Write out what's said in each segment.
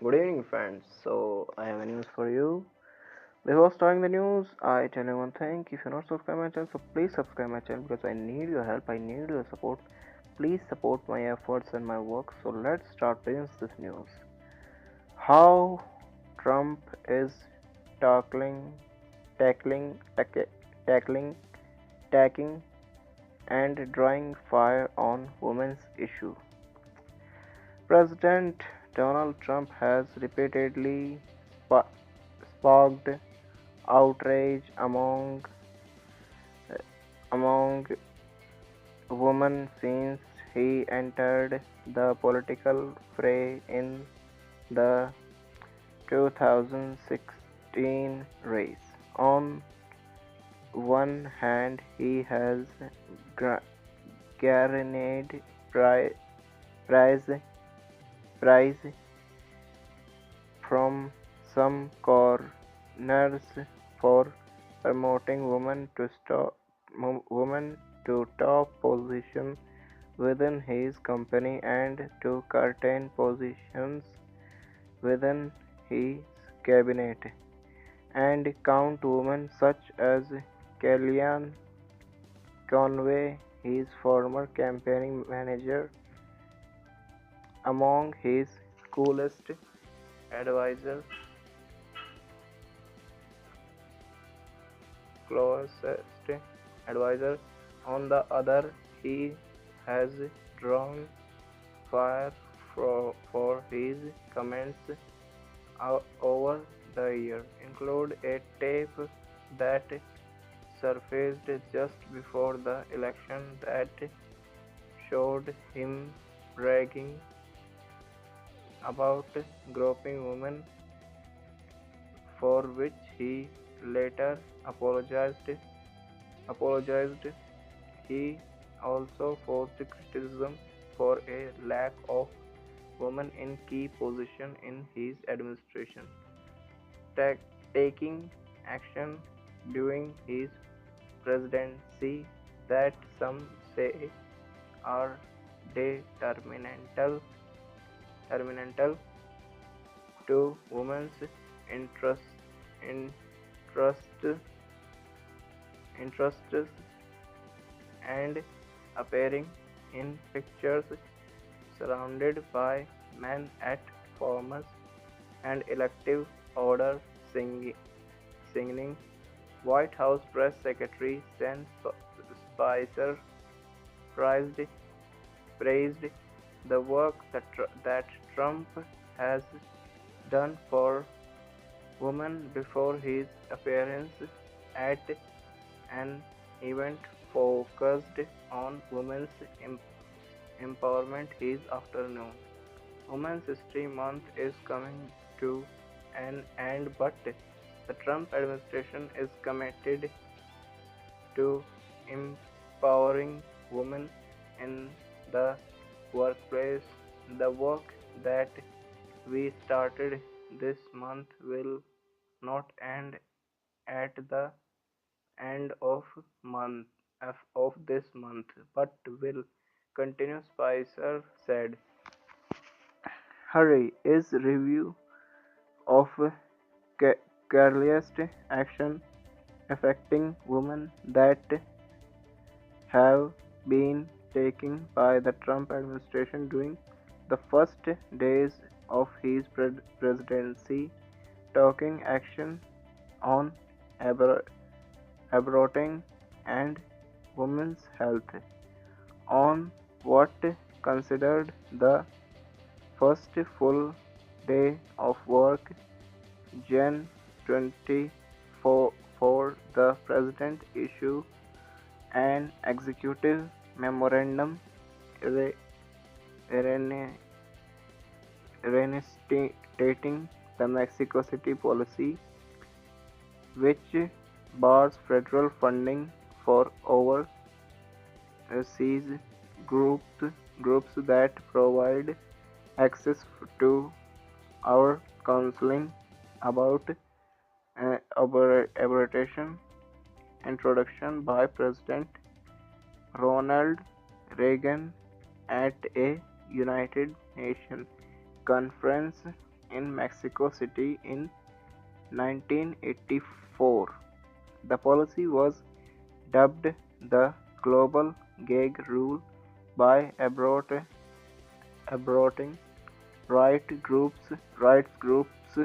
Good evening, friends. So, I have a news for you. Before starting the news, I tell you one thing. If you're not subscribed my channel, so please subscribe my channel because I need your help. I need your support. Please support my efforts and my work. So let's start with this news. How Trump is tackling, tackling, tack- tackling, tacking, and drawing fire on women's issue. President Donald Trump has repeatedly sparked outrage among women since he entered the political fray in the 2016 race. On one hand, he has garnered pri- prize prize from some corners for promoting women to top position within his company and to certain positions within his cabinet, and count women such as Kellyanne Conway, his former campaigning manager, among his coolest advisors, closest advisor. On the other, he has drawn fire for his comments over the year, include a tape that surfaced just before the election that showed him bragging about groping women, for which he later apologized. He also faced criticism for a lack of women in key positions in his administration, taking action during his presidency that some say are detrimental to women's interest, interest, interests, and appearing in pictures surrounded by men at formal and elective order singing. White House Press Secretary Sean Spicer praised, praised the work that Trump has done for women before his appearance at an event focused on women's empowerment this afternoon. Women's History Month is coming to an end, but the Trump administration is committed to empowering women in the workplace. The work that we started this month will not end at the end of this month, but will continue. Spicer said. Hurry is review of careless action affecting women that have been taken by the Trump administration during the first days of his presidency, taking action on aborting and women's health. On what considered the first full day of work, Jan 24, the President issued an executive memorandum reinstating the Mexico City policy, which bars federal funding for overseas groups that provide access to our counseling about abortion introduction by President Ronald Reagan at a United Nations conference in Mexico City in 1984. The policy was dubbed the Global Gag Rule by aborting rights groups.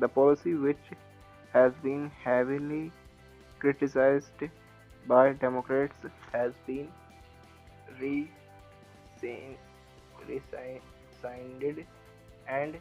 The policy, which has been heavily criticized by Democrats, has been re-signed and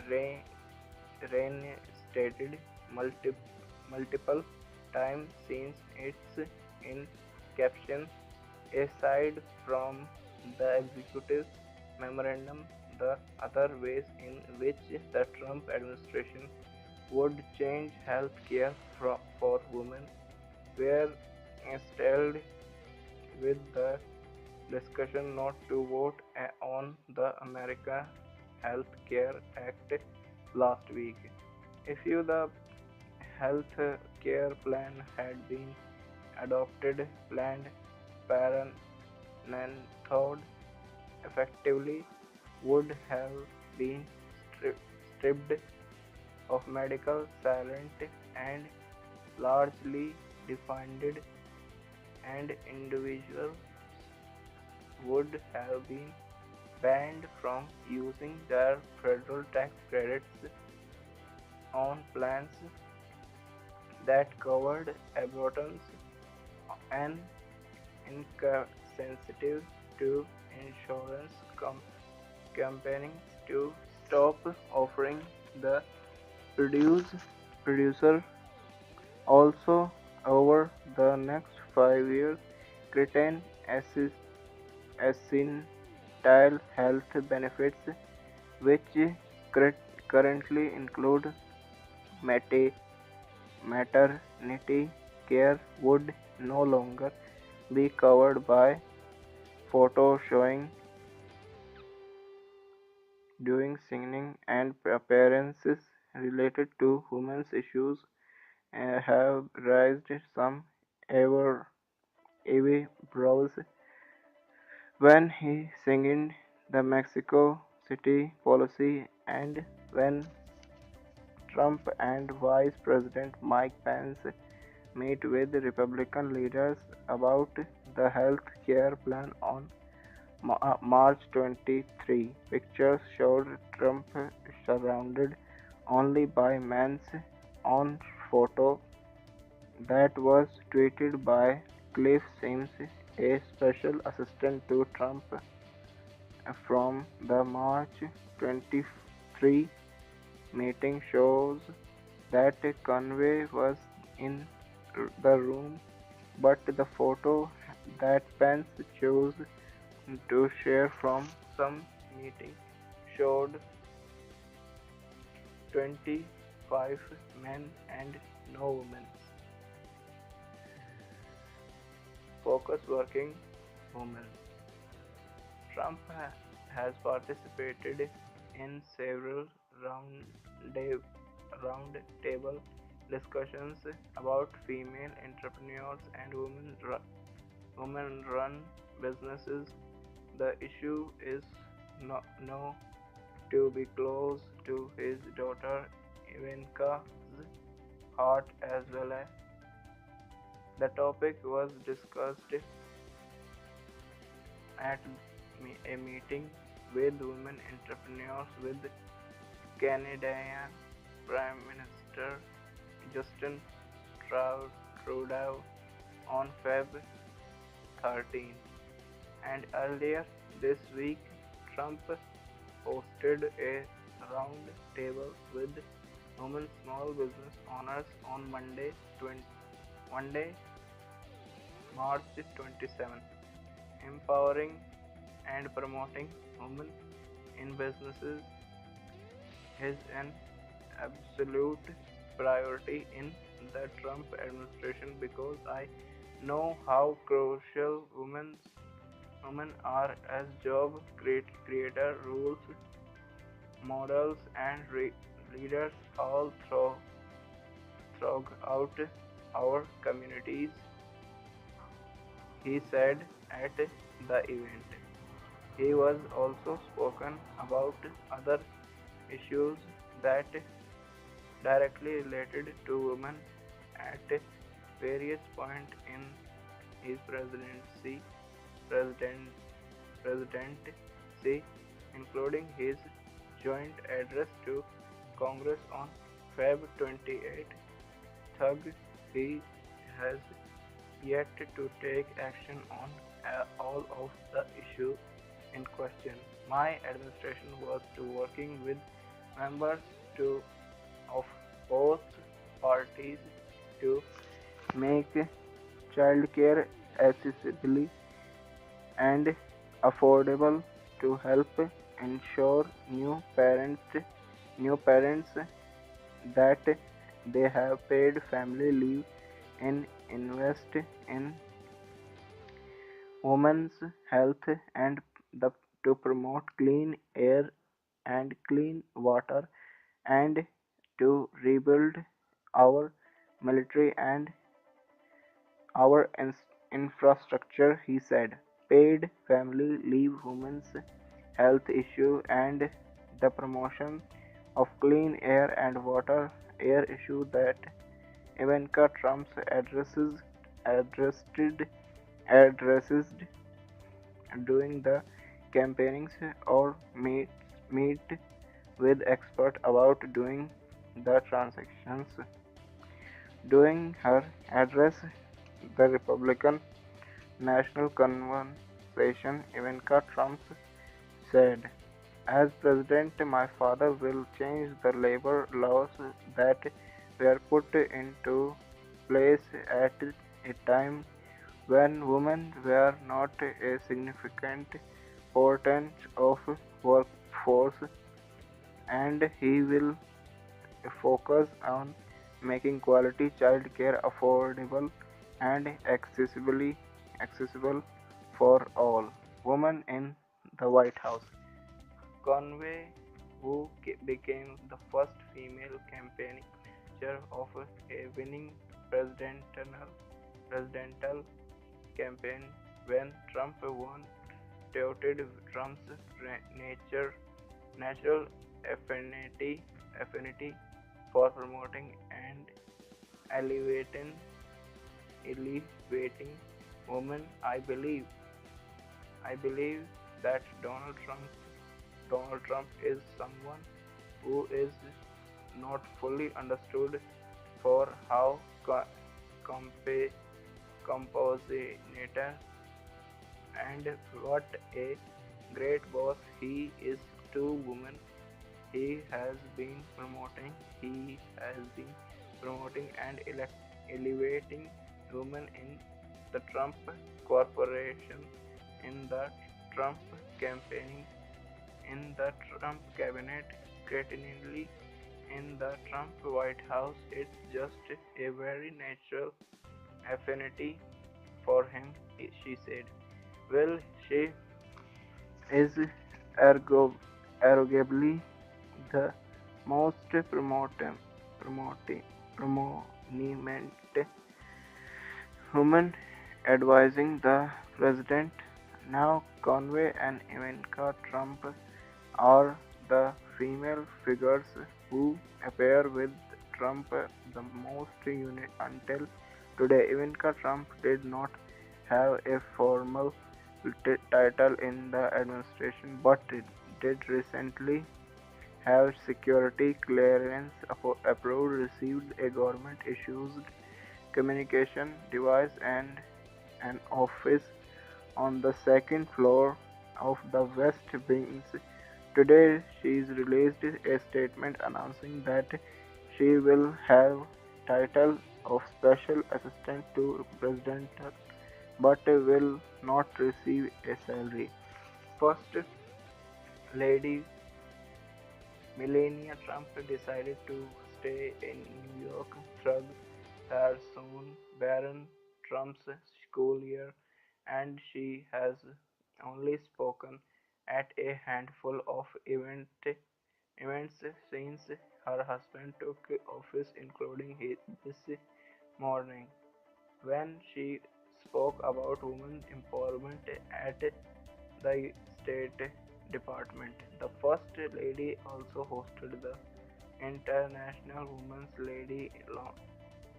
re- reinstated multiple times since its inception. Aside from the executive memorandum, the other ways in which the Trump administration would change health care for women were installed, with the discussion not to vote on the America Health Care Act last week. If the health care plan had been adopted, Planned Parenthood effectively would have been stripped of medical talent and largely defunded, and individuals would have been banned from using their federal tax credits on plans that covered abortions, and insensitive to insurance companies to stop offering the producer. Also, over the next 5 years, Britain essential health benefits, which currently include maternity care, would no longer be covered by photo showing doing singing, and appearances related to women's issues have raised some ever eyebrows when he signed the Mexico City policy, and when Trump and Vice President Mike Pence met with Republican leaders about the health care plan on March 23. Pictures showed Trump surrounded only by men's on photo that was tweeted by Cliff Sims, a special assistant to Trump. From the March 23 meeting shows that Conway was in the room, but the photo that Pence chose to share from some meeting showed 25 men and no women. Focus working women. Trump has participated in several round-table discussions about female entrepreneurs and women-run businesses. The issue is no to be close to his daughter Ivanka's heart as well. The topic was discussed at a meeting with women entrepreneurs with Canadian Prime Minister Justin Trudeau on Feb 13. And earlier this week, Trump hosted a round table with women small business owners on Monday, March 27. Empowering and promoting women in businesses is an absolute priority in the Trump administration, because I know how crucial women are as job creator, rules models, and leaders all throughout our communities, he said at the event. He was also spoken about other issues that directly related to women at various points in his president, presidency, including his joint address to Congress on Feb 28. Thug, he has yet to take action on all of the issues in question. My administration was to working with members to of both parties to make childcare accessible and affordable to help ensure new parents that they have paid family leave and invest in women's health and the, to promote clean air and clean water and to rebuild our military and our infrastructure, he said. Paid family leave, women's health issue, and the promotion of clean air and water air issue that Ivanka Trump's addressed during the campaignings or meet with experts about doing the transactions. During her address, the Republican National Convention, Ivanka Trump said, "As president, my father will change the labor laws that were put into place at a time when women were not a significant portion of workforce, and he will focus on making quality child care affordable and accessible for all." Women in the White House. Conway, who became the first female campaigning manager of a winning presidential campaign when Trump won, touted Trump's natural affinity for promoting and elevating elevating women. I believe that Donald Trump is someone who is not fully understood for how compassionate and what a great boss he is to women. He has been promoting and elevating women in the Trump Corporation, in the Trump campaigning, in the Trump cabinet, creatively in the Trump White House. It's just a very natural affinity for him, she said. Well, she is arguably the most prominent woman advising the president. Now, Conway and Ivanka Trump are the female figures who appear with Trump the most until today. Ivanka Trump did not have a formal title in the administration but did recently have security clearance approved, received a government issued communication device and an office on the second floor of the West Wing. Today, she released a statement announcing that she will have title of special assistant to president but will not receive a salary. First Lady Melania Trump decided to stay in New York through her son Barron Trump's school year, and she has only spoken at a handful of events since her husband took office, including this morning, when she spoke about women's empowerment at the State Department. The First Lady also hosted the International Women's Lady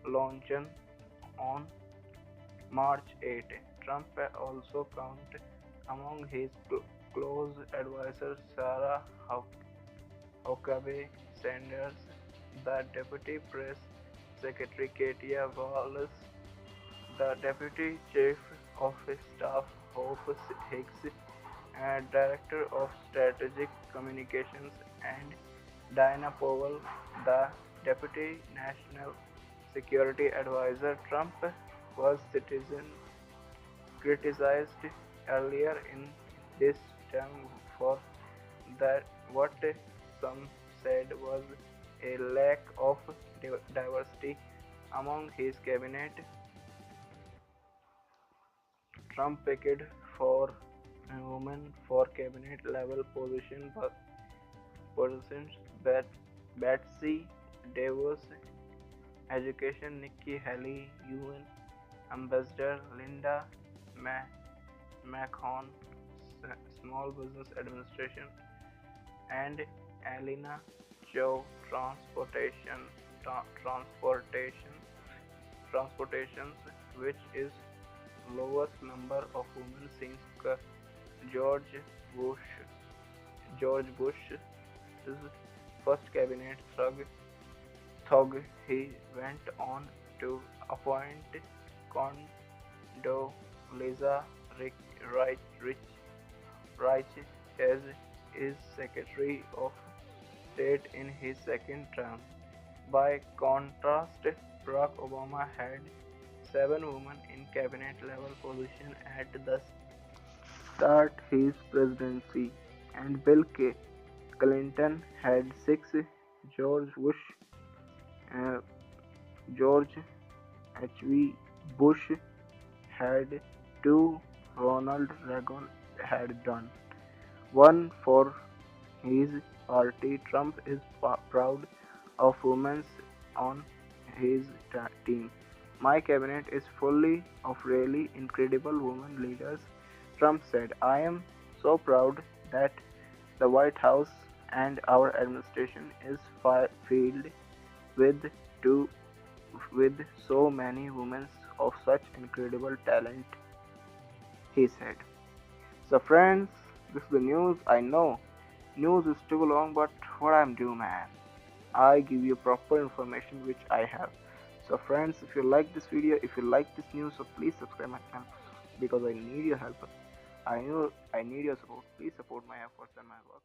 Luncheon on March 8. Trump also counted among his close advisors Sarah Huckabee Sanders, the Deputy Press Secretary Katie Wallace, the Deputy Chief of Staff Hope Hicks, and Director of Strategic Communications, and Diana Powell, the Deputy National Security Advisor. Trump was criticized earlier in this term for that what some said was a lack of diversity among his cabinet. Trump picked for women for cabinet level positions that Betsy DeVos, Education Nikki Haley, UN Ambassador Linda McMahon, Small Business Administration, and Alina Chow, Transportation, Transportations, which is lowest number of women since George Bush. George Bush's first cabinet. He went on to appoint Condoleezza Rice as his Secretary of State in his second term. By contrast, Barack Obama had 7 women in cabinet level positions at the start his presidency, and Bill Clinton had 6. George Bush, uh, George H.W. Bush had 2. Ronald Reagan had done 1 for his party. Trump is proud of women on his team. My cabinet is full of really incredible women leaders, Trump said. I am so proud that the White House and our administration is filled with two with so many women of such incredible talent, he said. So friends, this is the news. I know news is too long, but what I'm doing, man, I give you proper information which I have. So friends, if you like this video, if you like this news, so please subscribe my channel because I need your help. I need your support. Please support my efforts and my work.